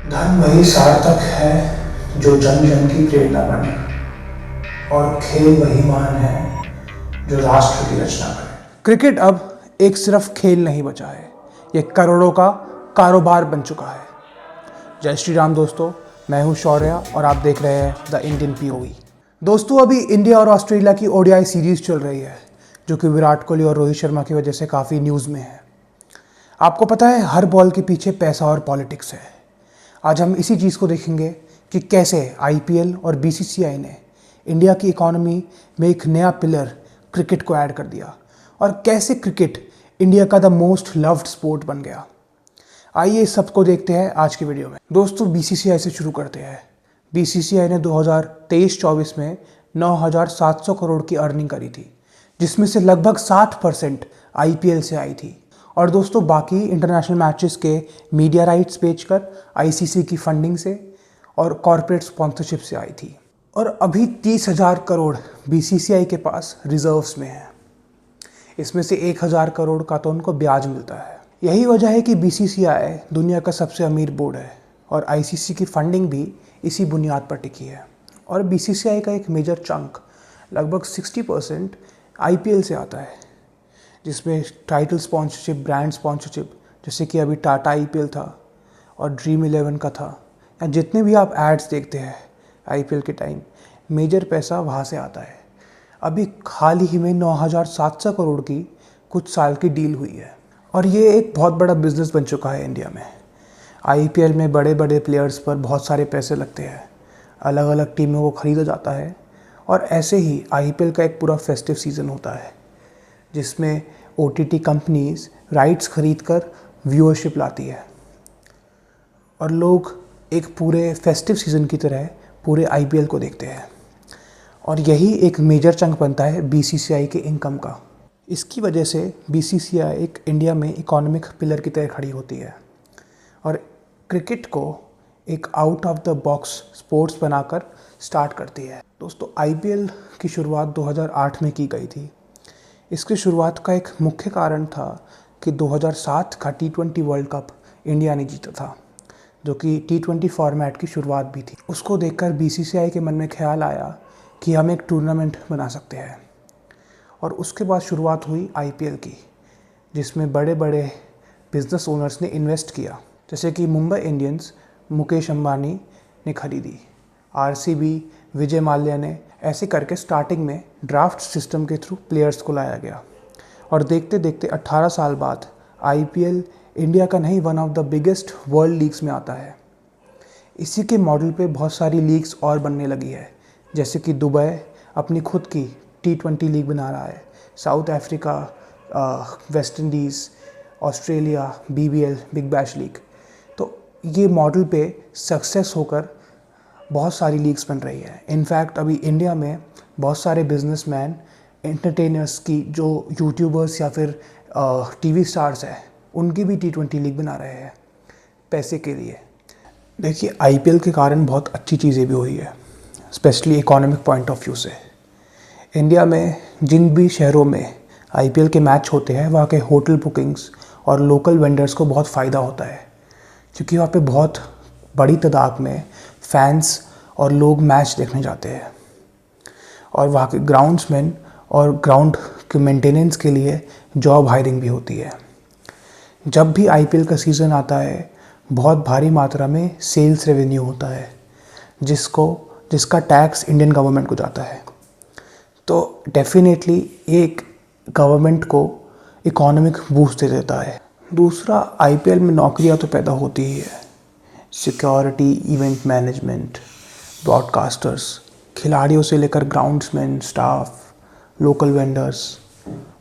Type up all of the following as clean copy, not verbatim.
धन वही सार्थक है जो जन जन की प्रेरणा बने, और खेल वही महान है जो राष्ट्र की रचना करे। क्रिकेट अब एक सिर्फ खेल नहीं बचा है, ये करोड़ों का कारोबार बन चुका है। जय श्री राम दोस्तों, मैं हूं शौर्य और आप देख रहे हैं द इंडियन पीओवी। दोस्तों, अभी इंडिया और ऑस्ट्रेलिया की ओडीआई सीरीज चल रही है, जो कि विराट कोहली और रोहित शर्मा की वजह से काफ़ी न्यूज़ में है। आपको पता है, हर बॉल के पीछे पैसा और पॉलिटिक्स है। आज हम इसी चीज़ को देखेंगे कि कैसे आईपीएल और बीसीसीआई ने इंडिया की इकोनॉमी में एक नया पिलर क्रिकेट को ऐड कर दिया, और कैसे क्रिकेट इंडिया का द मोस्ट लव्ड स्पोर्ट बन गया। आइए इस सबको देखते हैं आज की वीडियो में। दोस्तों, बीसीसीआई से शुरू करते हैं। बीसीसीआई ने 2023-24 में 9,700 करोड़ की अर्निंग करी थी, जिसमें से लगभग 60% आईपीएल से आई थी, और दोस्तों बाकी इंटरनेशनल मैचेस के मीडिया राइट्स बेचकर आईसीसी की फंडिंग से और कॉर्पोरेट स्पॉन्सरशिप से आई थी। और अभी 30,000 करोड़ बीसीसीआई के पास रिजर्व्स में है। इसमें से 1,000 करोड़ का तो उनको ब्याज मिलता है। यही वजह है कि बीसीसीआई दुनिया का सबसे अमीर बोर्ड है, और आईसीसी की फंडिंग भी इसी बुनियाद पर टिकी है। और बीसीसीआई का एक मेजर चंक लगभग 60% आईपीएल से आता है, जिसमें टाइटल स्पॉन्सरशिप, ब्रांड स्पॉन्सरशिप, जैसे कि अभी टाटा आईपीएल था और ड्रीम 11 का था, या जितने भी आप एड्स देखते हैं आईपीएल के टाइम, मेजर पैसा वहाँ से आता है। अभी हाल ही में 9,700 करोड़ की कुछ साल की डील हुई है, और ये एक बहुत बड़ा बिजनेस बन चुका है इंडिया में। आईपीएल में बड़े बड़े प्लेयर्स पर बहुत सारे पैसे लगते हैं, अलग अलग टीमों को ख़रीदा जाता है, और ऐसे ही आईपीएल का एक पूरा फेस्टिव सीज़न होता है, जिसमें ओटीटी कंपनीज राइट्स खरीद कर व्यूअरशिप लाती है, और लोग एक पूरे फेस्टिव सीज़न की तरह पूरे आईपीएल को देखते हैं। और यही एक मेजर चंक बनता है बीसीसीआई के इनकम का। इसकी वजह से बीसीसीआई एक इंडिया में इकोनॉमिक पिलर की तरह खड़ी होती है, और क्रिकेट को एक out of the box sports बनाकर स्टार्ट करती है। दोस्तों, आईपीएल की शुरुआत 2008 में की गई थी। इसकी शुरुआत का एक मुख्य कारण था कि 2007 का T20 वर्ल्ड कप इंडिया ने जीता था, जो कि T20 फॉर्मेट की शुरुआत भी थी। उसको देखकर बीसीसीआई के मन में ख्याल आया कि हम एक टूर्नामेंट बना सकते हैं, और उसके बाद शुरुआत हुई आईपीएल की, जिसमें बड़े बड़े बिजनेस ओनर्स ने इन्वेस्ट किया, जैसे कि मुंबई इंडियंस मुकेश अंबानी ने खरीदी, आरसीबी विजय माल्या ने। ऐसे करके स्टार्टिंग में ड्राफ्ट सिस्टम के थ्रू प्लेयर्स को लाया गया, और देखते देखते 18 साल बाद आईपीएल इंडिया का नहीं, one of the biggest world leagues में आता है। इसी के मॉडल पे बहुत सारी लीग्स और बनने लगी है, जैसे कि दुबई अपनी खुद की T20 लीग बना रहा है, south Africa, West Indies, Australia BBL, big bash league. तो ये मॉडल पे सक्सेस होकर बहुत सारी लीग्स बन रही है। इनफैक्ट अभी इंडिया में बहुत सारे बिजनेसमैन, एंटरटेनर्स की, जो यूट्यूबर्स या फिर टीवी स्टार्स हैं, उनकी भी T20 लीग बना रहे हैं पैसे के लिए। देखिए, आईपीएल के कारण बहुत अच्छी चीज़ें भी हुई है, specially economic point of view से। इंडिया में जिन भी शहरों में आईपीएल के मैच होते हैं, वहाँ के होटल बुकिंग्स और लोकल वेंडर्स को बहुत फ़ायदा होता है, क्योंकि वहाँ पे बहुत बड़ी तादाद में फैंस और लोग मैच देखने जाते हैं, और वहाँ के ग्राउंड्समैन और ग्राउंड के मेंटेनेंस के लिए जॉब हायरिंग भी होती है। जब भी आईपीएल का सीज़न आता है, बहुत भारी मात्रा में सेल्स रेवेन्यू होता है, जिसका टैक्स इंडियन गवर्नमेंट को जाता है। तो डेफिनेटली एक गवर्नमेंट को इकोनॉमिक बूस्ट दे देता है। दूसरा, आईपीएल में नौकरियां तो पैदा होती ही है, सिक्योरिटी, इवेंट मैनेजमेंट, ब्रॉडकास्टर्स, खिलाड़ियों से लेकर ग्राउंड्समैन, स्टाफ, लोकल वेंडर्स,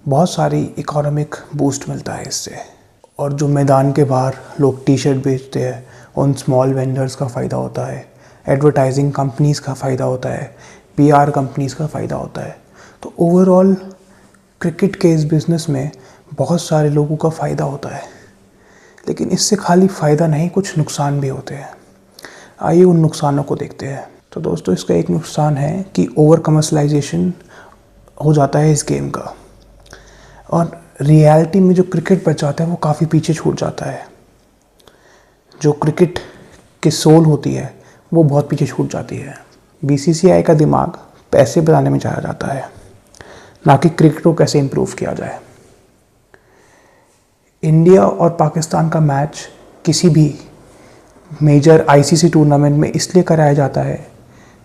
बहुत सारी इकोनॉमिक बूस्ट मिलता है इससे। और जो मैदान के बाहर लोग टी शर्ट बेचते हैं, उन स्मॉल वेंडर्स का फ़ायदा होता है, एडवर्टाइजिंग कंपनीज़ का फ़ायदा होता है, पीआर कंपनीज़ का फ़ायदा होता है। तो ओवरऑल क्रिकेट के इस बिज़नेस में बहुत सारे लोगों का फ़ायदा होता है, लेकिन इससे खाली फ़ायदा नहीं, कुछ नुकसान भी होते हैं। आइए उन नुकसानों को देखते हैं। तो दोस्तों, इसका एक नुकसान है कि ओवर कमर्शलाइजेशन हो जाता है इस गेम का, और रियलिटी में जो क्रिकेट बच जाता है वो काफ़ी पीछे छूट जाता है। जो क्रिकेट की सोल होती है वो बहुत पीछे छूट जाती है। बीसीसीआई का दिमाग पैसे बनाने में चला जाता है, ना कि क्रिकेट को कैसे इम्प्रूव किया जाए। इंडिया और पाकिस्तान का मैच किसी भी मेजर आईसीसी टूर्नामेंट में इसलिए कराया जाता है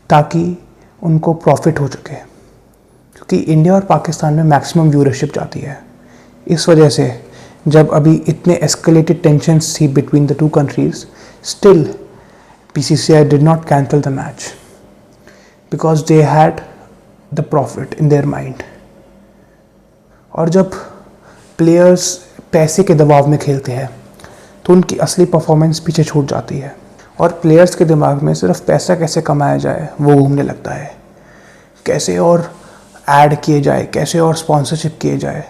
ताकि उनको प्रॉफिट हो सके, क्योंकि इंडिया और पाकिस्तान में मैक्सिमम व्यूअरशिप जाती है। इस वजह से जब अभी इतने एस्केलेटेड टेंशन्स थी between the two countries, still BCCI did not cancel the match because they had the profit in their mind. और जब प्लेयर्स पैसे के दबाव में खेलते हैं तो उनकी असली परफॉर्मेंस पीछे छूट जाती है और प्लेयर्स के दिमाग में सिर्फ पैसा कैसे कमाया जाए वो घूमने लगता है। कैसे और ऐड किए जाए, कैसे और स्पॉन्सरशिप किए जाए,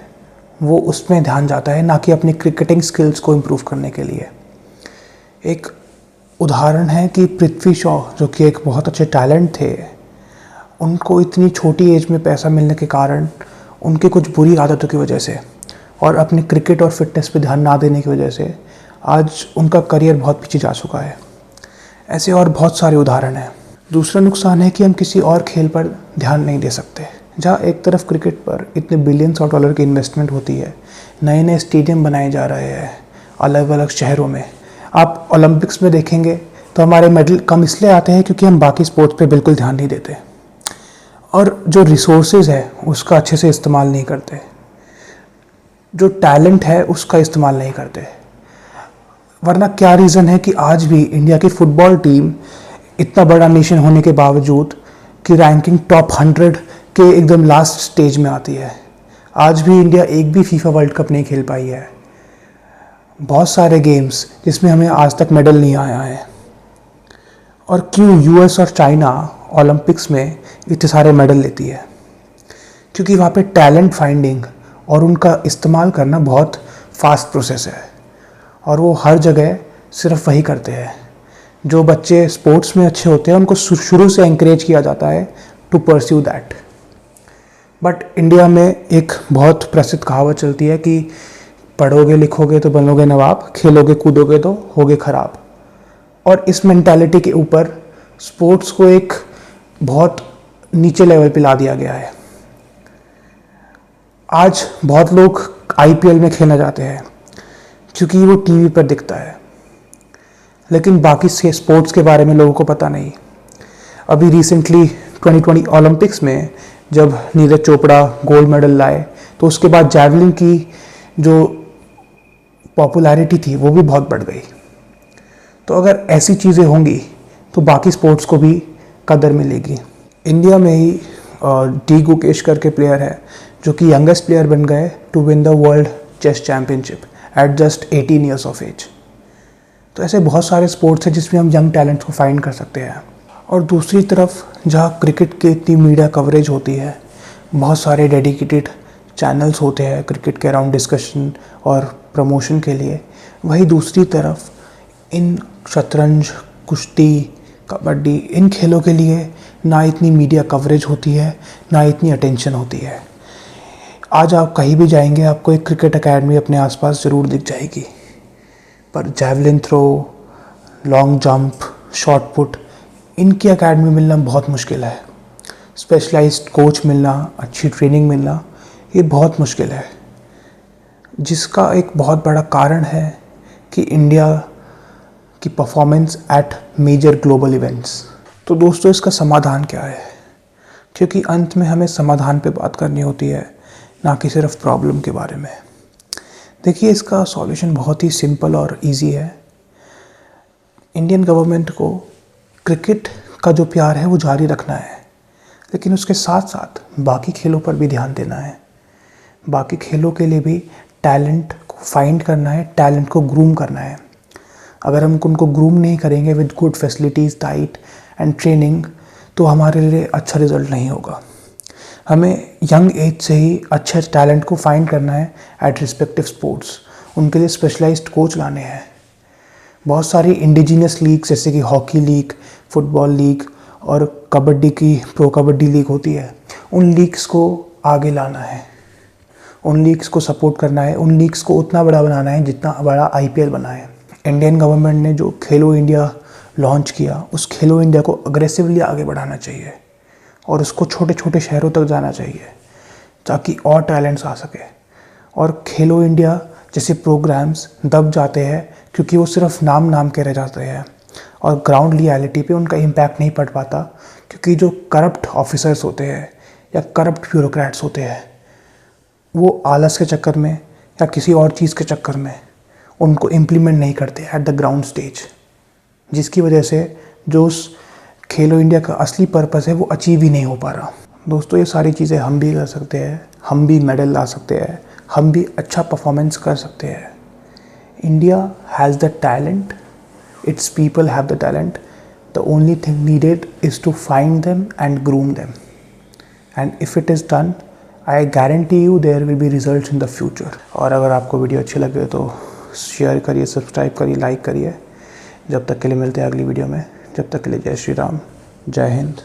वो उसमें ध्यान जाता है, ना कि अपनी क्रिकेटिंग स्किल्स को इम्प्रूव करने के लिए। एक उदाहरण है कि पृथ्वी शॉ, जो कि एक बहुत अच्छे टैलेंट थे, उनको इतनी छोटी एज में पैसा मिलने के कारण उनके कुछ बुरी आदतों की वजह से और अपने क्रिकेट और फिटनेस पे ध्यान ना देने की वजह से आज उनका करियर बहुत पीछे जा चुका है। ऐसे और बहुत सारे उदाहरण हैं। दूसरा नुकसान है कि हम किसी और खेल पर ध्यान नहीं दे सकते। जहाँ एक तरफ क्रिकेट पर इतने बिलियंस ऑफ डॉलर की इन्वेस्टमेंट होती है, नए नए स्टेडियम बनाए जा रहे हैं अलग अलग शहरों में। आप ओलंपिक्स में देखेंगे तो हमारे मेडल कम इसलिए आते हैं क्योंकि हम बाकी स्पोर्ट्स पे बिल्कुल ध्यान नहीं देते और जो रिसोर्सेज है उसका अच्छे से इस्तेमाल नहीं करते, जो टैलेंट है उसका इस्तेमाल नहीं करते। वरना क्या रीज़न है कि आज भी इंडिया की फुटबॉल टीम इतना बड़ा नेशन होने के बावजूद कि रैंकिंग टॉप 100 के एकदम लास्ट स्टेज में आती है। आज भी इंडिया एक भी फीफा वर्ल्ड कप नहीं खेल पाई है। बहुत सारे गेम्स जिसमें हमें आज तक मेडल नहीं आया है। और क्यों यूएस और चाइना ओलंपिक्स में इतने सारे मेडल लेती है? क्योंकि वहाँ पे टैलेंट फाइंडिंग और उनका इस्तेमाल करना बहुत फास्ट प्रोसेस है और वो हर जगह सिर्फ वही करते हैं। जो बच्चे स्पोर्ट्स में अच्छे होते हैं उनको शुरू से एंकरेज किया जाता है to pursue that. But India में एक बहुत प्रसिद्ध कहावत चलती है कि पढ़ोगे लिखोगे तो बनोगे नवाब, खेलोगे कूदोगे तो होगे खराब। और इस मेंटालिटी के ऊपर स्पोर्ट्स को एक बहुत नीचे लेवल पे ला दिया गया है। आज बहुत लोग आईपीएल में खेलना चाहते हैं क्योंकि वो टीवी पर दिखता है, लेकिन बाकी से स्पोर्ट्स के बारे में लोगों को पता नहीं। अभी रिसेंटली 2020 ओलंपिक्स में जब नीरज चोपड़ा गोल्ड मेडल लाए तो उसके बाद जैवलिन की जो पॉपुलैरिटी थी वो भी बहुत बढ़ गई। तो अगर ऐसी चीज़ें होंगी तो बाकी स्पोर्ट्स को भी कदर मिलेगी। इंडिया में ही डी गुकेश करके प्लेयर है जो कि यंगेस्ट प्लेयर बन गए to win the world chess championship at just 18 years of age. तो ऐसे बहुत सारे स्पोर्ट्स हैं जिसमें हम यंग टैलेंट्स को फाइंड कर सकते हैं। और दूसरी तरफ जहाँ क्रिकेट की इतनी मीडिया कवरेज होती है, बहुत सारे डेडिकेटेड चैनल्स होते हैं क्रिकेट के अराउंड डिस्कशन और प्रमोशन के लिए, वही दूसरी तरफ इन शतरंज, कुश्ती, कबड्डी, इन खेलों के लिए ना इतनी मीडिया कवरेज होती है, ना इतनी अटेंशन होती है। आज आप कहीं भी जाएंगे आपको एक क्रिकेट एकेडमी अपने आसपास ज़रूर दिख जाएगी, पर javelin throw, long jump, shot put, इनकी एकेडमी मिलना बहुत मुश्किल है। स्पेशलाइज्ड कोच मिलना, अच्छी ट्रेनिंग मिलना, ये बहुत मुश्किल है, जिसका एक बहुत बड़ा कारण है कि इंडिया की performance at major global events. तो दोस्तों, इसका समाधान क्या है? क्योंकि अंत में हमें समाधान पे बात करनी होती है, ना कि सिर्फ प्रॉब्लम के बारे में। देखिए, इसका सॉल्यूशन बहुत ही सिंपल और इजी है। इंडियन गवर्नमेंट को क्रिकेट का जो प्यार है वो जारी रखना है, लेकिन उसके साथ साथ बाकी खेलों पर भी ध्यान देना है। बाकी खेलों के लिए भी टैलेंट को फाइंड करना है, टैलेंट को ग्रूम करना है। अगर हम उनको ग्रूम नहीं करेंगे with good facilities, diet and training, तो हमारे लिए अच्छा रिजल्ट नहीं होगा। हमें यंग एज से ही अच्छे टैलेंट को फाइंड करना है एट रिस्पेक्टिव स्पोर्ट्स। उनके लिए स्पेशलाइज्ड कोच लाने हैं। बहुत सारी इंडिजिनियस लीग जैसे कि हॉकी लीग, फुटबॉल लीग और कबड्डी की प्रो कबड्डी लीग होती है, उन लीग्स को आगे लाना है, उन लीग्स को सपोर्ट करना है, उन लीग्स को उतना बड़ा बनाना है जितना बड़ा आईपीएल बना है। इंडियन गवर्नमेंट ने जो खेलो इंडिया लॉन्च किया, उस खेलो इंडिया को अग्रेसिवली आगे बढ़ाना चाहिए और उसको छोटे छोटे शहरों तक जाना चाहिए ताकि और टैलेंट्स आ सके। और खेलो इंडिया जैसे प्रोग्राम्स दब जाते हैं क्योंकि वो सिर्फ नाम के रह जाते हैं और ग्राउंड रियलिटी पे उनका इम्पैक्ट नहीं पड़ पाता, क्योंकि जो करप्ट ऑफिसर्स होते हैं या करप्ट ब्यूरोक्रेट्स होते हैं वो आलस के चक्कर में या किसी और चीज़ के चक्कर में उनको इम्प्लीमेंट नहीं करते एट द ग्राउंड स्टेज, जिसकी वजह से जो उस खेलो इंडिया का असली पर्पस है वो अचीव ही नहीं हो पा रहा। दोस्तों, ये सारी चीज़ें हम भी कर सकते हैं, हम भी मेडल ला सकते हैं, हम भी अच्छा परफॉर्मेंस कर सकते हैं। India has the talent, its people have the talent. The only thing needed is to find them and groom them. And if it is done, I guarantee you there will be results in the future. और अगर आपको video अच्छी लगे तो share करिए, subscribe करिए, like करिए। जब तक के लिए मिलते हैं अगली वीडियो में। जब तक के लिए जय श्री राम, जय हिंद।